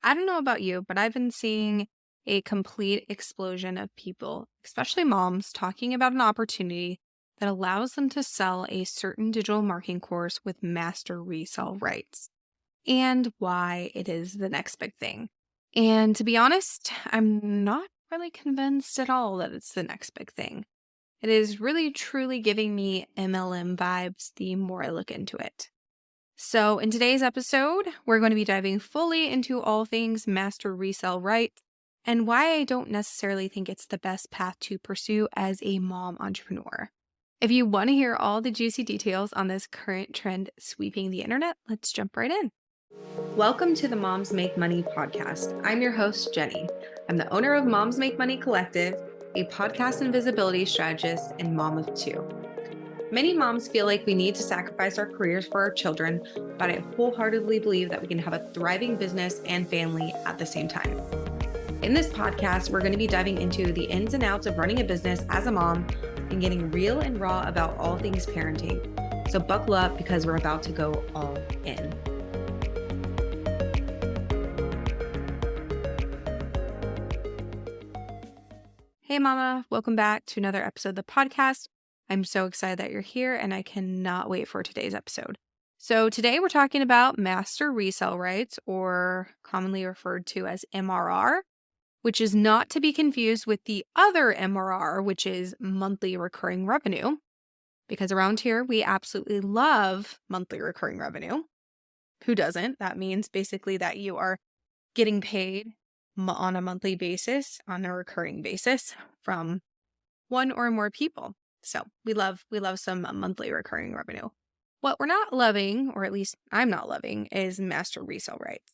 I don't know about you, but I've been seeing a complete explosion of people, especially moms, talking about an opportunity that allows them to sell a certain digital marketing course with master resale rights and why it is the next big thing. And to be honest, I'm not really convinced at all that it's the next big thing. It is really truly giving me MLM vibes the more I look into it. So, in today's episode, we're going to be diving fully into all things master resale rights and why I don't necessarily think it's the best path to pursue as a mom entrepreneur. If you want to hear all the juicy details on this current trend sweeping the internet, let's jump right in. Welcome to the Moms Make Money podcast. I'm your host, Jenny. I'm the owner of Moms Make Money Collective, a podcast and visibility strategist and mom of two. Many moms feel like we need to sacrifice our careers for our children, but I wholeheartedly believe that we can have a thriving business and family at the same time. In this podcast, we're going to be diving into the ins and outs of running a business as a mom and getting real and raw about all things parenting. So buckle up because we're about to go all in. Hey mama, welcome back to another episode of the podcast. I'm so excited that you're here and I cannot wait for today's episode. So today we're talking about master resale rights, or commonly referred to as MRR, which is not to be confused with the other MRR, which is monthly recurring revenue, because around here we absolutely love monthly recurring revenue. Who doesn't? That means basically that you are getting paid on a monthly basis, on a recurring basis from one or more people. So we love some monthly recurring revenue. What we're not loving, or at least I'm not loving, is master resale rights.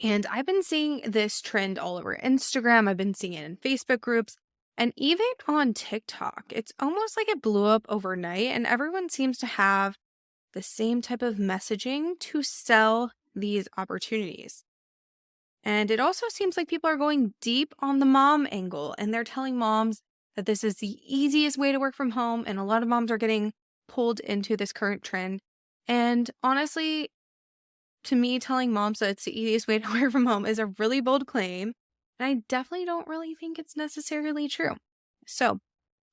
And I've been seeing this trend all over Instagram. I've been seeing it in Facebook groups and even on TikTok. It's almost like it blew up overnight and everyone seems to have the same type of messaging to sell these opportunities. And it also seems like people are going deep on the mom angle and they're telling moms that this is the easiest way to work from home. And a lot of moms are getting pulled into this current trend. And honestly, to me, telling moms that it's the easiest way to work from home is a really bold claim. And I definitely don't really think it's necessarily true. So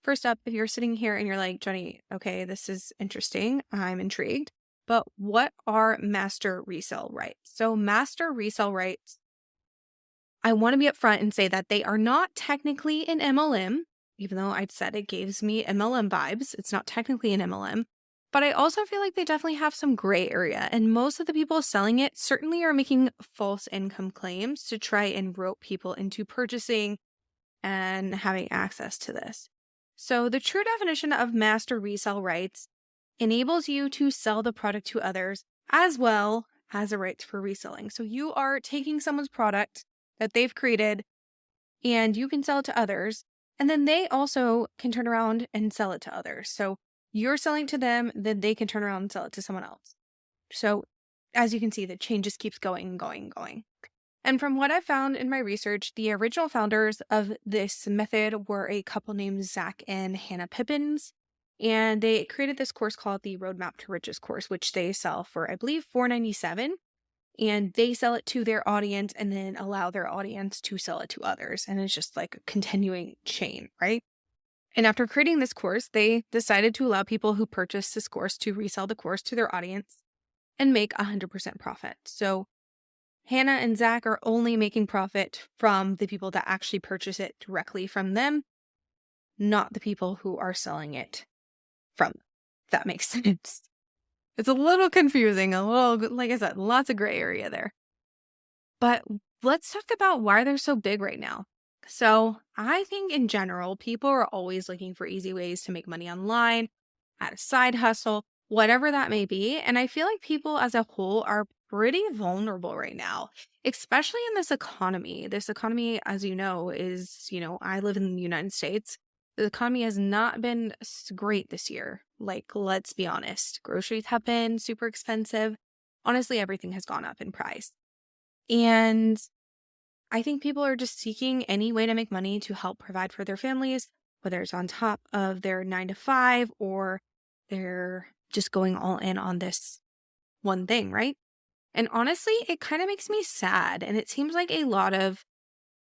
first up, if you're sitting here and you're like, Jenny, okay, this is interesting. I'm intrigued. But what are master resale rights? So master resale rights, I want to be upfront and say that they are not technically an MLM, even though I've said it gives me MLM vibes. It's not technically an MLM, but I also feel like they definitely have some gray area. And most of the people selling it certainly are making false income claims to try and rope people into purchasing and having access to this. So the true definition of master resale rights enables you to sell the product to others as well as the rights for reselling. So you are taking someone's product that they've created and you can sell it to others. And then they also can turn around and sell it to others. So you're selling to them, then they can turn around and sell it to someone else. So as you can see, the chain just keeps going and going and going. And from what I found in my research, the original founders of this method were a couple named Zach and Hannah Pippins. And they created this course called the Roadmap to Riches course, which they sell for, I believe, $497. And they sell it to their audience and then allow their audience to sell it to others. And it's just like a continuing chain, right? And after creating this course, they decided to allow people who purchase this course to resell the course to their audience and make 100% profit. So Hannah and Zach are only making profit from the people that actually purchase it directly from them, not the people who are selling it from them, if that makes sense. It's a little confusing, like I said, lots of gray area there. But let's talk about why they're so big right now. So I think in general, people are always looking for easy ways to make money online, at a side hustle, whatever that may be. And I feel like people as a whole are pretty vulnerable right now, especially in this economy. This economy, as you know, is, I live in the United States. The economy has not been great this year. Like, let's be honest. Groceries have been super expensive. Honestly, everything has gone up in price. And I think people are just seeking any way to make money to help provide for their families, whether it's on top of their 9 to 5 or they're just going all in on this one thing, right? And honestly, it kind of makes me sad. And it seems like a lot of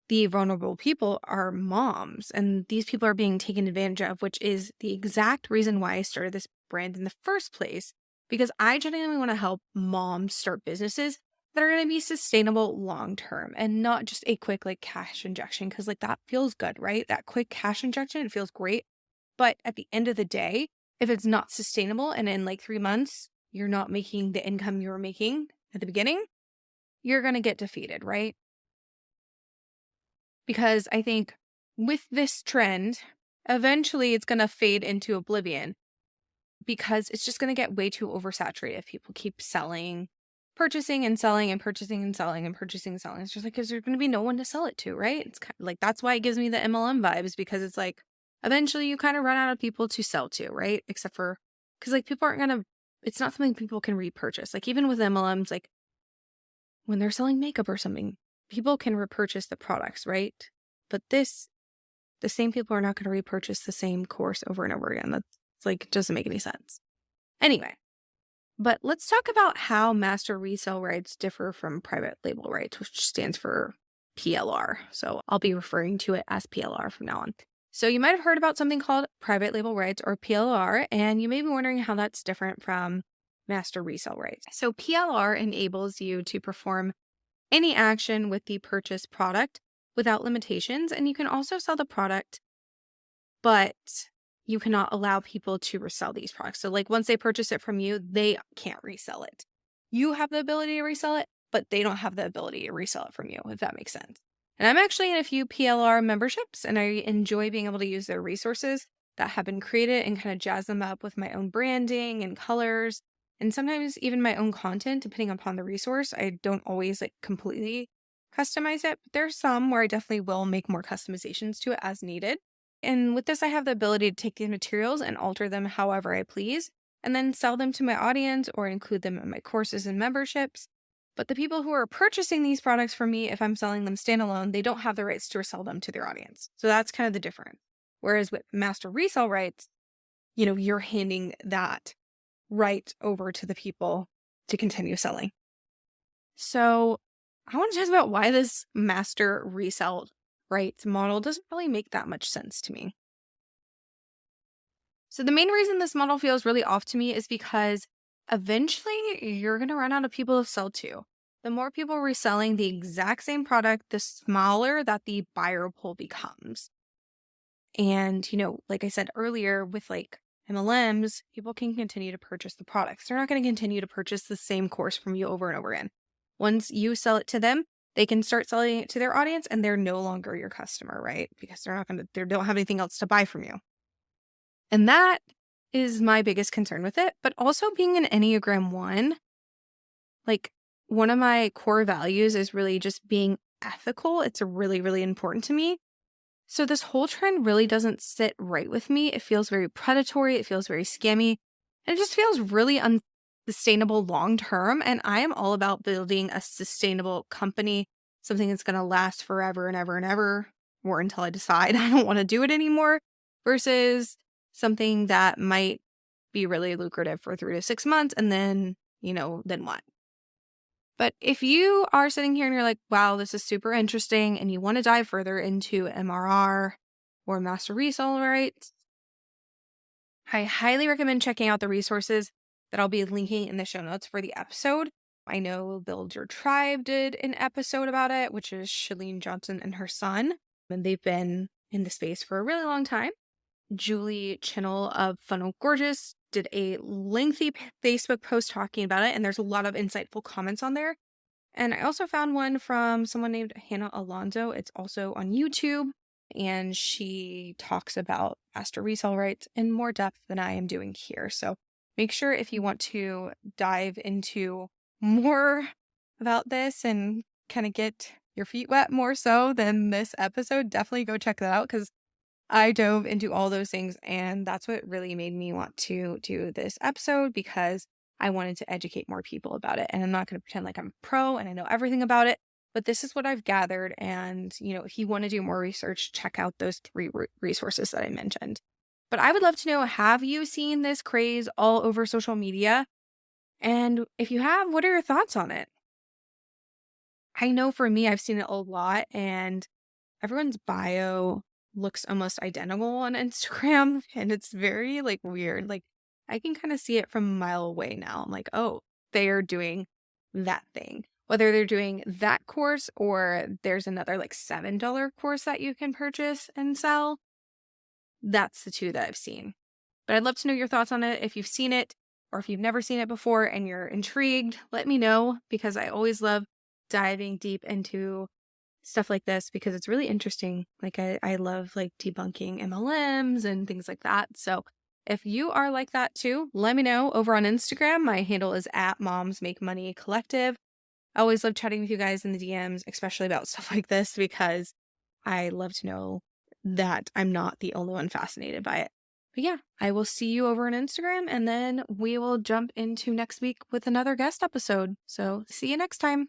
the vulnerable people are moms, and these people are being taken advantage of, which is the exact reason why I started this brand in the first place, because I genuinely want to help moms start businesses that are going to be sustainable long term and not just a quick like cash injection, because like that feels good, right? That quick cash injection, it feels great. But at the end of the day, if it's not sustainable and in like 3 months, you're not making the income you were making at the beginning, you're going to get defeated, right? Because I think with this trend, eventually it's going to fade into oblivion because it's just going to get way too oversaturated if people keep selling, purchasing and selling and purchasing and selling and purchasing and selling. It's just like, because there's going to be no one to sell it to, right? It's kind of like, that's why it gives me the MLM vibes, because it's like, eventually you kind of run out of people to sell to, right? Except for, because like people aren't going to, it's not something people can repurchase. Like even with MLMs, like when they're selling makeup or something, people can repurchase the products, right? But this, the same people are not going to repurchase the same course over and over again. That's like, doesn't make any sense. Anyway, but let's talk about how master resale rights differ from private label rights, which stands for PLR. So I'll be referring to it as PLR from now on. So you might have heard about something called private label rights or PLR, and you may be wondering how that's different from master resale rights. So PLR enables you to perform any action with the purchased product without limitations, and you can also sell the product, but you cannot allow people to resell these products. So like once they purchase it from you, they can't resell it. You have the ability to resell it, but they don't have the ability to resell it from you, if that makes sense. And I'm actually in a few PLR memberships, and I enjoy being able to use their resources that have been created and kind of jazz them up with my own branding and colors, and sometimes even my own content, depending upon the resource. I don't always like completely customize it, but there's some where I definitely will make more customizations to it as needed. And with this, I have the ability to take these materials and alter them however I please, and then sell them to my audience or include them in my courses and memberships. But the people who are purchasing these products from me, if I'm selling them standalone, they don't have the rights to resell them to their audience. So that's kind of the difference. Whereas with master resale rights, you're handing that right over to the people to continue selling. So I want to talk about why this master resale rights model doesn't really make that much sense to me. So the main reason this model feels really off to me is because eventually you're going to run out of people to sell to. The more people reselling the exact same product, the smaller that the buyer pool becomes. And, like I said earlier, with like MLMs, people can continue to purchase the products. They're not going to continue to purchase the same course from you over and over again. Once you sell it to them, they can start selling it to their audience and they're no longer your customer, right? Because they don't have anything else to buy from you. And that is my biggest concern with it. But also being an Enneagram 1, like one of my core values is really just being ethical. It's really, really important to me. So this whole trend really doesn't sit right with me. It feels very predatory. It feels very scammy. And it just feels really unsustainable long term. And I am all about building a sustainable company, something that's going to last forever and ever and ever, or until I decide I don't want to do it anymore, versus something that might be really lucrative for 3 to 6 months. And then, then what? But if you are sitting here and you're like, wow, this is super interesting, and you want to dive further into MRR or master resale rights, I highly recommend checking out the resources that I'll be linking in the show notes for the episode. I know Build Your Tribe did an episode about it, which is Shalene Johnson and her son, and they've been in the space for a really long time. Julie Chinnell of Funnel Gorgeous did a lengthy Facebook post talking about it, and there's a lot of insightful comments on there. And I also found one from someone named Hannah Alonso. It's also on YouTube, and she talks about master resale rights in more depth than I am doing here. So make sure if you want to dive into more about this and kind of get your feet wet more so than this episode, definitely go check that out, because I dove into all those things, and that's what really made me want to do this episode, because I wanted to educate more people about it. And I'm not going to pretend like I'm a pro and I know everything about it, but this is what I've gathered. And, if you want to do more research, check out those 3 resources that I mentioned. But I would love to know, have you seen this craze all over social media? And if you have, what are your thoughts on it? I know for me, I've seen it a lot, and everyone's bio looks almost identical on Instagram, and it's very like weird. Like I can kind of see it from a mile away now. I'm like, oh, they are doing that thing. Whether they're doing that course or there's another like $7 course that you can purchase and sell, that's the two that I've seen. But I'd love to know your thoughts on it. If you've seen it or if you've never seen it before and you're intrigued, let me know, because I always love diving deep into stuff like this because it's really interesting. Like I love like debunking MLMs and things like that. So if you are like that too, let me know over on Instagram. My handle is at Moms Make Money Collective. I always love chatting with you guys in the DMs, especially about stuff like this, because I love to know that I'm not the only one fascinated by it. But yeah, I will see you over on Instagram, and then we will jump into next week with another guest episode. So see you next time.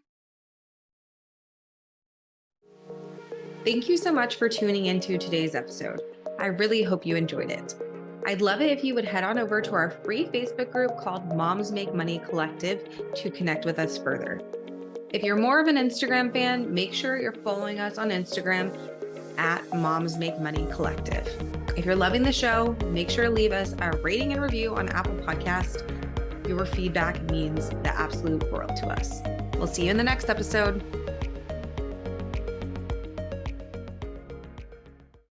Thank you so much for tuning into today's episode. I really hope you enjoyed it. I'd love it if you would head on over to our free Facebook group called Moms Make Money Collective to connect with us further. If you're more of an Instagram fan, make sure you're following us on Instagram at Moms Make Money Collective. If you're loving the show, make sure to leave us a rating and review on Apple Podcast. Your feedback means the absolute world to us. We'll see you in the next episode.